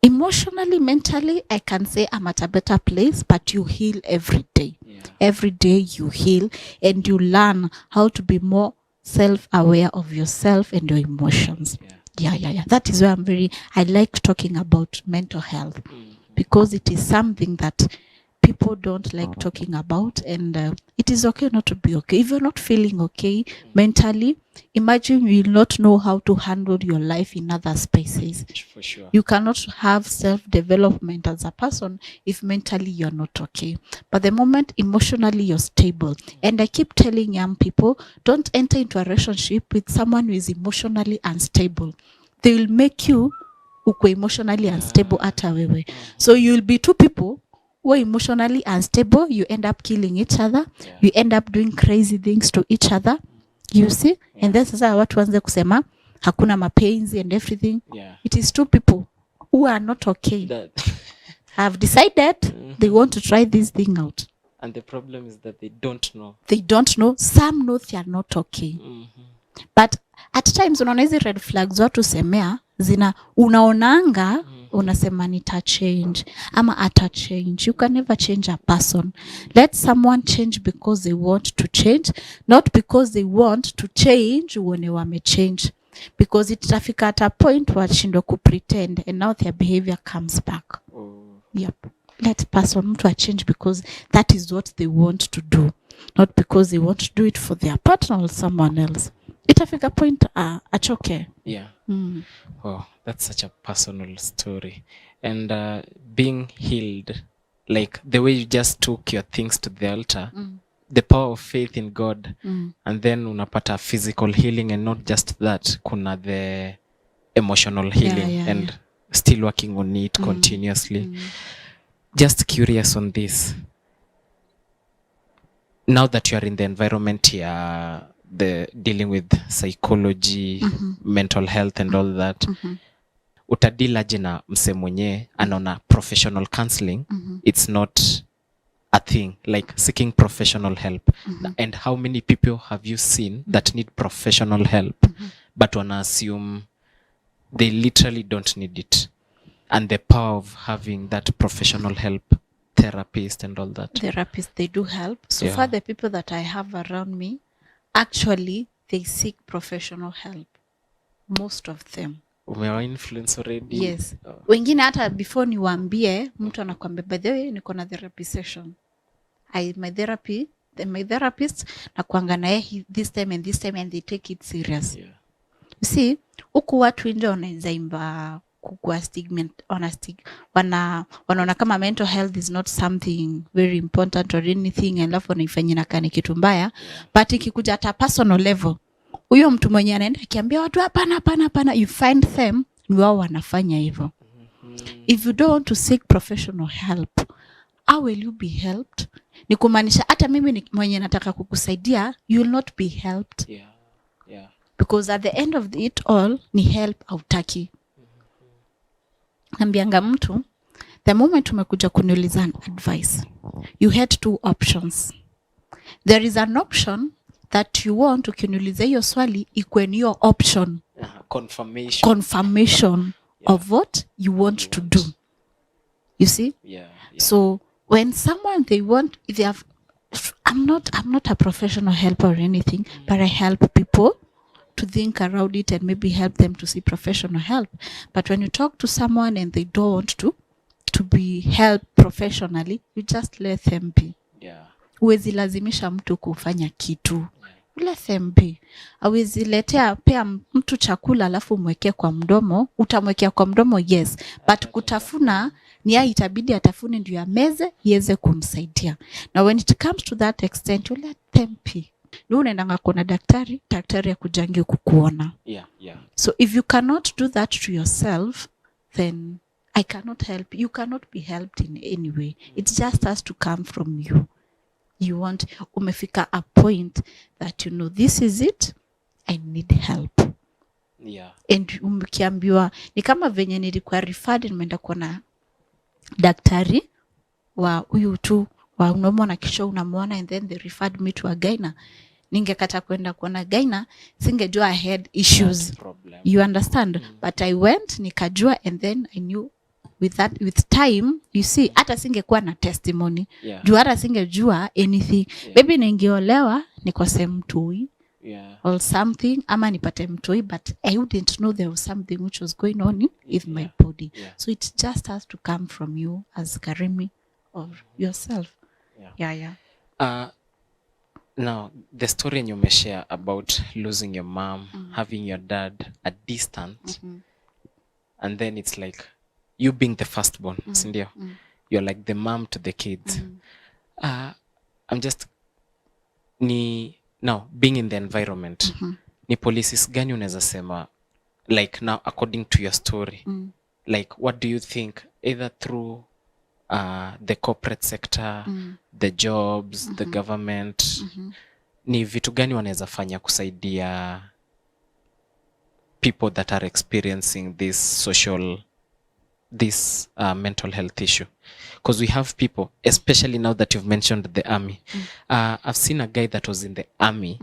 emotionally, mentally, I can say I'm at a better place, but you heal every day. Every day you heal and you learn how to be more self-aware of yourself and your emotions. That is why I like talking about mental health, because it is something that people don't like talking about, and it is okay not to be okay. If you're not feeling okay mentally, imagine you will not know how to handle your life in other spaces. For sure. You cannot have self-development as a person if mentally you're not okay. But the moment emotionally you're stable, and I keep telling young people, don't enter into a relationship with someone who is emotionally unstable. They will make you ukwe emotionally unstable hata wewe. So you'll be two people who are emotionally unstable. You end up killing each other. You end up doing crazy things to each other. You see? And then sasa watu wanze kusema hakuna mapenzi and everything. It is two people who are not okay. Have decided they want to try this thing out. And the problem is that they don't know. They don't know. Some know they are not okay. But at times unaona hizi red flags watu semea zina unaonanga unasema nita change ama ata change. You can never change a person. Let someone change because they want to change, not because they want to change uone wame change. Because itafika at a point washindwa kupretend and now their behavior comes back. Yep. Let person mtu change because that is what they want to do, not because they want to do it for their partner or someone else. Itafika point achoke. Yeah. Oh, that's such a personal story. And being healed, like the way you just took your things to the altar, the power of faith in God, and then unapata physical healing, and not just that, kuna the emotional healing and still working on it continuously. Just curious on this. Now that you are in the environment here, the dealing with psychology, mental health and all that, utadila aje na mse mwenye anaona professional counseling, it's not a thing, like seeking professional help. And how many people have you seen that need professional help, but wanna assume they literally don't need it? And the power of having that professional help, therapist and all that. Therapists, they do help. So far, the people that I have around me, actually, they seek professional help. Most of them. Umewa influence already? Yes. Wengine hata before niwaambie, mtu anakuambia, by the way, niko na therapy session. My therapist, nakuanga na this time and this time, and they take it serious. You see, huku watu nje wanaweza imba kukua stigma, wanaona kama mental health is not something very important or anything, alafu wanaifanya na kani kitu mbaya. But ikikuja hata personal level, huyo mtu mwenye anaenda akiambia watu hapana, you find them ni wao wanafanya hivyo. If you don't want to seek professional help, how will you be helped? Ni kumaanisha hata mimi mwenye nataka kukusaidia, you will not be helped. Because at the end of it all, ni help hautaki. Nambianga mtu, the moment umekuja kuniuliza advice, you had two options. There is an option that you want, ukiniuliza hiyo swali ikuwe ni your option. Confirmation of what you want to do. You see? So when someone they have, I'm not a professional helper or anything, but I help people to think around it and maybe help them to see professional help. But when you talk to someone and they don't want to be helped professionally, you just let them be. Uwezi lazimisha mtu kufanya kitu. Let them be. Awezi letea pea mtu chakula alafu mwekea kwa mdomo, utamwekea kwa mdomo, yes, but kutafuna ni ya itabidi atafune ndio ameze iweze kumsaidia. Now when it comes to that extent, you let them be. Ni unaendanga kuna daktari ya kujangi kukuona. So if you cannot do that to yourself, then I cannot help. You cannot be helped in any way. It just has to come from you. You want, umefika a point that you know, this is it, I need help. And ukiambiwa, ni kama venye nilikuwa referred, nimeenda kuona daktari wa huyu tu wa unamwona kisha unamwona, and then they referred me to a gyna. Ningekata kwenda kuona gyna, singejua I had issues. You understand? But I went, nikajua, and then I knew with time, you see, hata singekuwa na testimony. Juu hata singejua anything. Maybe ningeolewa nikose mtoi or something, ama nipate mtoi, but I wouldn't know there was something which was going on with my body. So it just has to come from you as Karimi of yourself. Yeah. Now the story you may share about losing your mom, having your dad at distance, and then it's like you being the firstborn, sindio? You're like the mom to the kids. I'm just now being in the environment. Ni policies gani unaweza sema, like now according to your story, like what do you think, either through the corporate sector, the jobs, the government, ni vitu gani wanaweza fanya kusaidia people that are experiencing this mental health issue? Because we have people, especially now that you've mentioned the army. I've seen a guy that was in the army.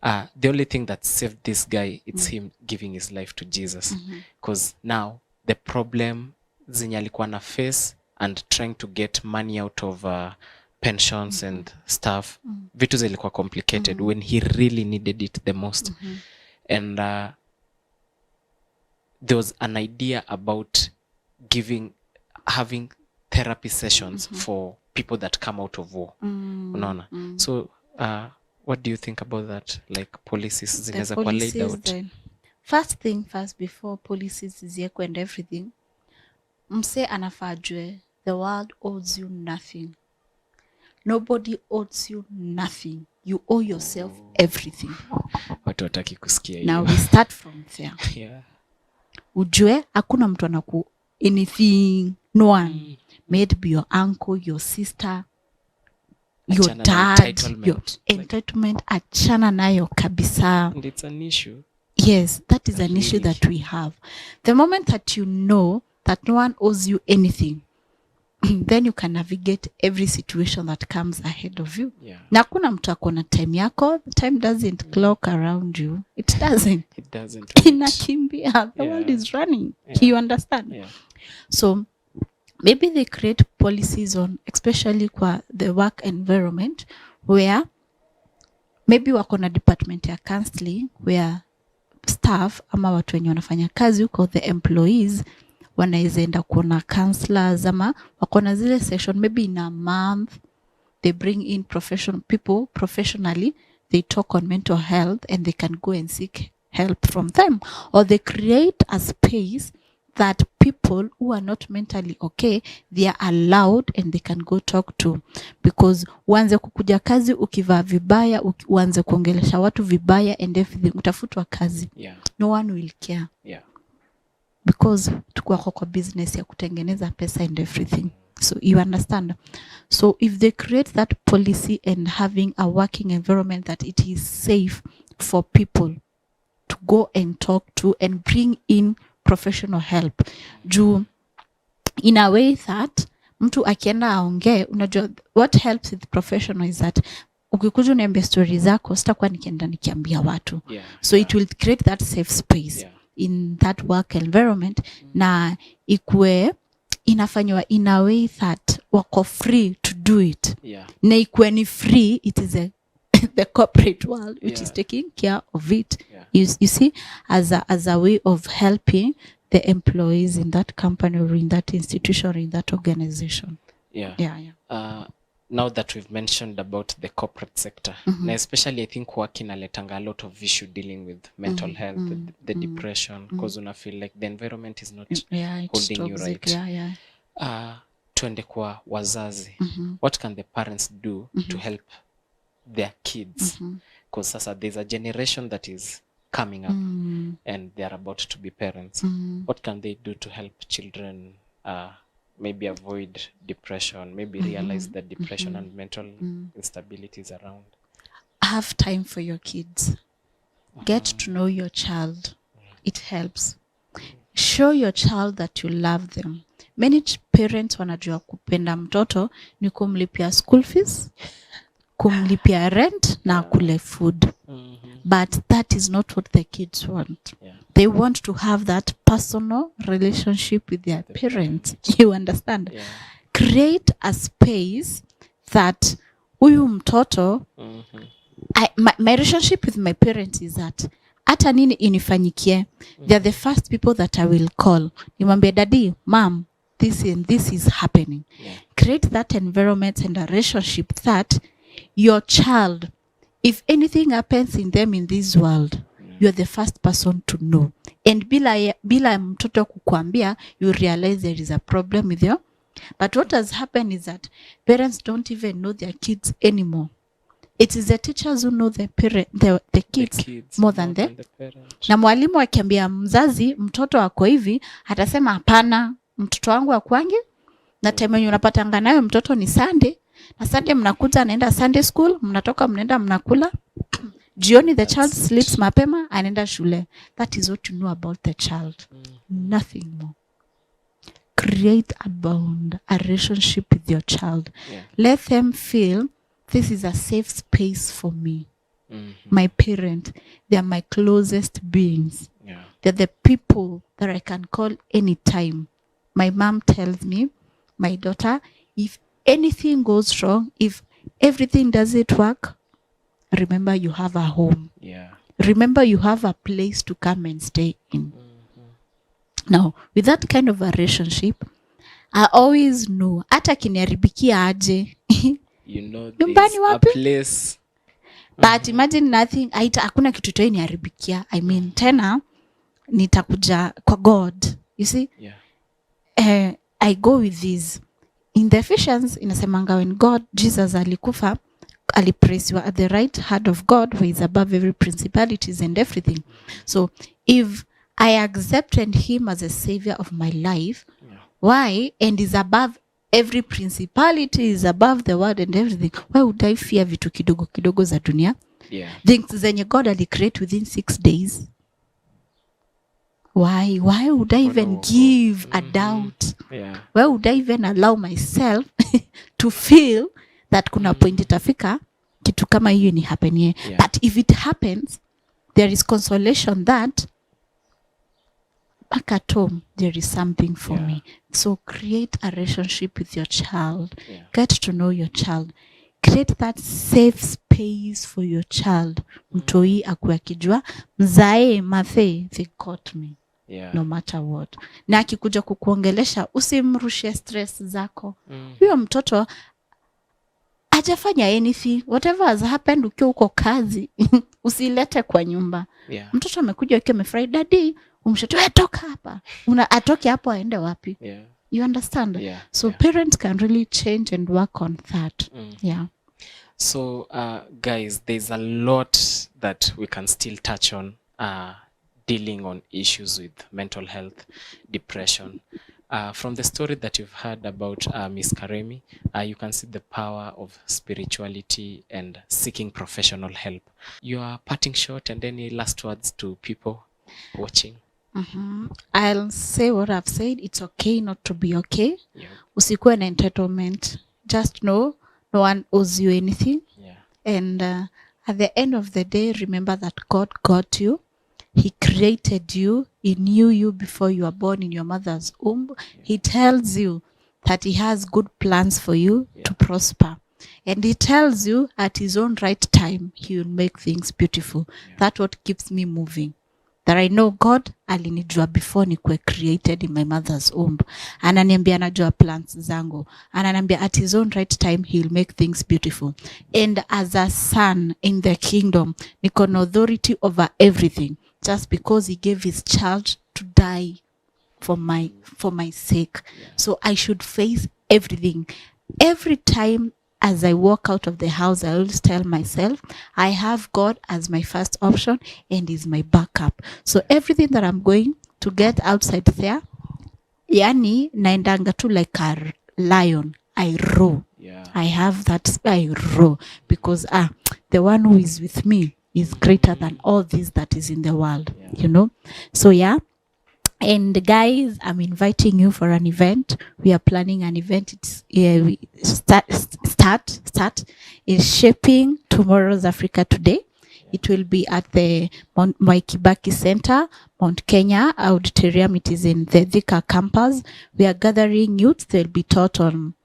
The only thing that saved this guy, it's him giving his life to Jesus. Because now the problem zenye alikuwa na face and trying to get money out of pensions and stuff, vitu zilikuwa complicated when he really needed it the most. And there was an idea about having therapy sessions for people that come out of war. Unaona? So what do you think about that? Like policies zinaweza kuwa laid out. First thing first, before policies ziekwe and everything, mse anafajwe, the world owes you nothing. Nobody owes you nothing. You owe yourself everything. Watu wataki kusikia hiyo. Now we start from there. Yeah. Ujue hakuna mtu anaku anything, no one. May it be your uncle, your sister, your dad, your entitlement, achana nayo kabisa. And it's an issue. Yes, that is an issue that we have. The moment that you know that no one owes you anything, then you can navigate every situation that comes ahead of you. Na kuna mtu akona time yako. Time doesn't clock around you. It doesn't. It doesn't. Inakimbia. The world is running. You understand? So maybe they create policies on, especially kwa the work environment, where maybe wakona department ya counseling, where staff ama watu wenye wanafanya kazi huko, the employees, wanaweza enda kuona counselors ama wakona zile session maybe in a month. They bring in people professionally, they talk on mental health and they can go and seek help from them, or they create a space that people who are not mentally okay, they are allowed and they can go talk to. Because uanze kukuja kazi ukivaa vibaya, uanze kuongelesha watu vibaya and everything, utafutwa kazi. No one will care. Because tuko kwa business ya kutengeneza pesa and everything. So you understand? So if they create that policy and having a working environment that it is safe for people to go and talk to and bring in professional help. Juu in a way that mtu akienda aongee, unajua what helps with professional is that ukikuja uniambia stories zako, sitakuwa nikienda nikiambia watu. So it will create that safe space in that work environment, na ikue inafanywa in a way that wako free to do it. Na ikue ni free, it is the corporate world which is taking care of it. You see, as a way of helping the employees in that company or in that institution or in that organization. Now that we've mentioned about the corporate sector, and especially I think work inaletanga a lot of issue dealing with mental health, the depression, because una feel like the environment is not holding you right. Tuende kwa wazazi. What can the parents do to help their kids? Because sasa there's a generation that is coming up and they are about to be parents. What can they do to help children maybe avoid depression, maybe realize that depression and mental instability is around? Have time for your kids. Get to know your child. It helps. Show your child that you love them. Many parents wanajua kupenda mtoto ni kumlipia school fees, kumlipia rent na kule food. But that is not what the kids want. They want to have that personal relationship with their parents. You understand? Create a space that huyu mtoto, my relationship with my parents is that hata nini inifanyikie, they are the first people that I will call. Nimwambie daddy, mom, this and this is happening. Create that environment and a relationship that your child, if anything happens in them in this world, you're the first person to know. And bila mtoto kukuambia, you realize there is a problem with you. But what has happened is that parents don't even know their kids anymore. It is the teachers who know the kids more than the parents. Na mwalimu akiambia mzazi mtoto wako hivi, atasema hapana, mtoto wangu akwangi. Na time unapatanga nayo mtoto ni Sunday, na Sunday mnakuja anaenda Sunday school, mnatoka mnaenda mnakula. Jioni the child sleeps mapema, anaenda shule. That is what you know about the child. Nothing more. Create a bond, a relationship with your child. Let them feel this is a safe space for me. My parent, they are my closest beings. They're the people that I can call anytime. My mom tells me, my daughter, if anything goes wrong, if everything doesn't work, remember you have a home. Remember you have a place to come and stay in. Now, with that kind of a relationship, I always know, hata kiniharibikia aje, you know there's a place. But imagine nothing, hakuna kitu toi niharibikia. I mean, tena, nitakuja kwa God. You see? I go with this. In the Ephesians, inasemanga when God, Jesus alikufa, alipresiwa at the right hand of God, who is above every principalities and everything. So, if I accepted him as a savior of my life, why? And is above every principality, is above the world and everything. Why would I fear vitu kidogo kidogo za dunia? Things zenye God alicreate within 6 days. Why would I even give a doubt? Why would I even allow myself to feel that kuna point itafika kitu kama hiyo ni happen? But if it happens, there is consolation that back at home there is something for me. So create a relationship with your child. Get to know your child. Create that safe space for your child. Mtoi akuwa kijua mzae mathe, they got me. No matter what. Na akikuja kukuongelesha, usimrushie stress zako. Huyo mtoto hajafanya anything. Whatever has happened ukiwa uko kazi, usilete kwa nyumba. Mtoto amekuja ukiwa amefurahi, daddy, umshoto toka hapa. Atoke hapo aende wapi? You understand? So parents can really change and work on that. So guys, there's a lot that we can still touch on dealing on issues with mental health, depression. From the story that you've heard about Miss Karemi, you can see the power of spirituality and seeking professional help. Your parting shot and any last words to people watching? I'll say what I've said. It's okay not to be okay. Usikuwe na entitlement. Just know no one owes you anything. And at the end of the day, remember that God got you. He created you. He knew you before you were born in your mother's womb. He tells you that he has good plans for you to prosper. And he tells you at his own right time, he will make things beautiful. That's what keeps me moving. That I know God alinijua before nikuwe created in my mother's womb. Ananiambia anajua plans zangu. Ananiambia at his own right time, he'll make things beautiful. And as a son in the kingdom, niko na authority over everything. Just because he gave his child to die for my sake. So I should face everything. Every time as I walk out of the house, I always tell myself, I have God as my first option and is my backup. So everything that I'm going to get outside there, yani naendanga tu like a lion. I roar. I have that, I roar. Because the one who is with me is greater than all this that is in the world, you know. So and guys, I'm inviting you for an event. We are planning an event. It's we start is shaping tomorrow's Africa Today. It will be at the Mwai Kibaki Center, Mount Kenya Auditorium. It is in the Thika campus. We are gathering youth. They'll be taught on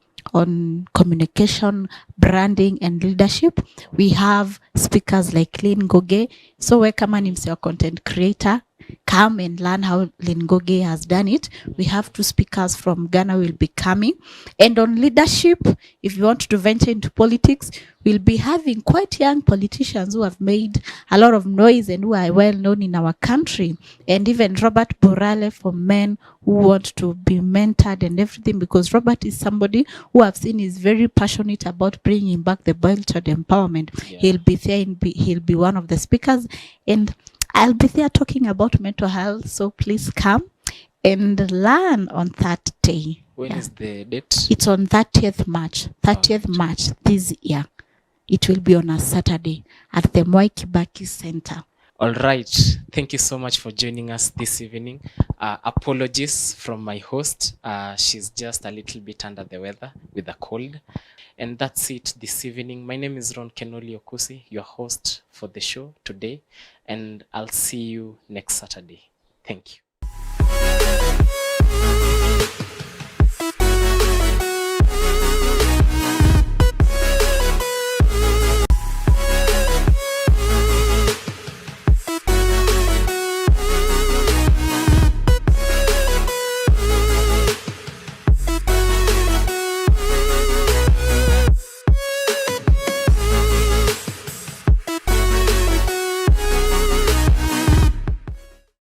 communication, branding, and leadership. We have speakers like Lynn Goge. So welcome and himself, content creator. come and learn how Lingoge has done it. We have 2 speakers from Ghana will be coming. And on leadership, if you want to venture into politics, we'll be having quite young politicians who have made a lot of noise and who are well known in our country. And even Robert Borale for men who want to be mentored and everything, because Robert is somebody who I've seen is very passionate about bringing back the belted empowerment. Yeah. He'll be there and he'll be one of the speakers. And I'll be there talking about mental health. So please come and learn on that day. When is the date? It's on 30th March. 30th March this year. It will be on a Saturday at the Mwai Kibaki Center. All right. Thank you so much for joining us this evening. Apologies from my host. She's just a little bit under the weather with a cold. And that's it this evening. My name is Ron Kenoli Okusi, your host for the show today. And I'll see you next Saturday. Thank you.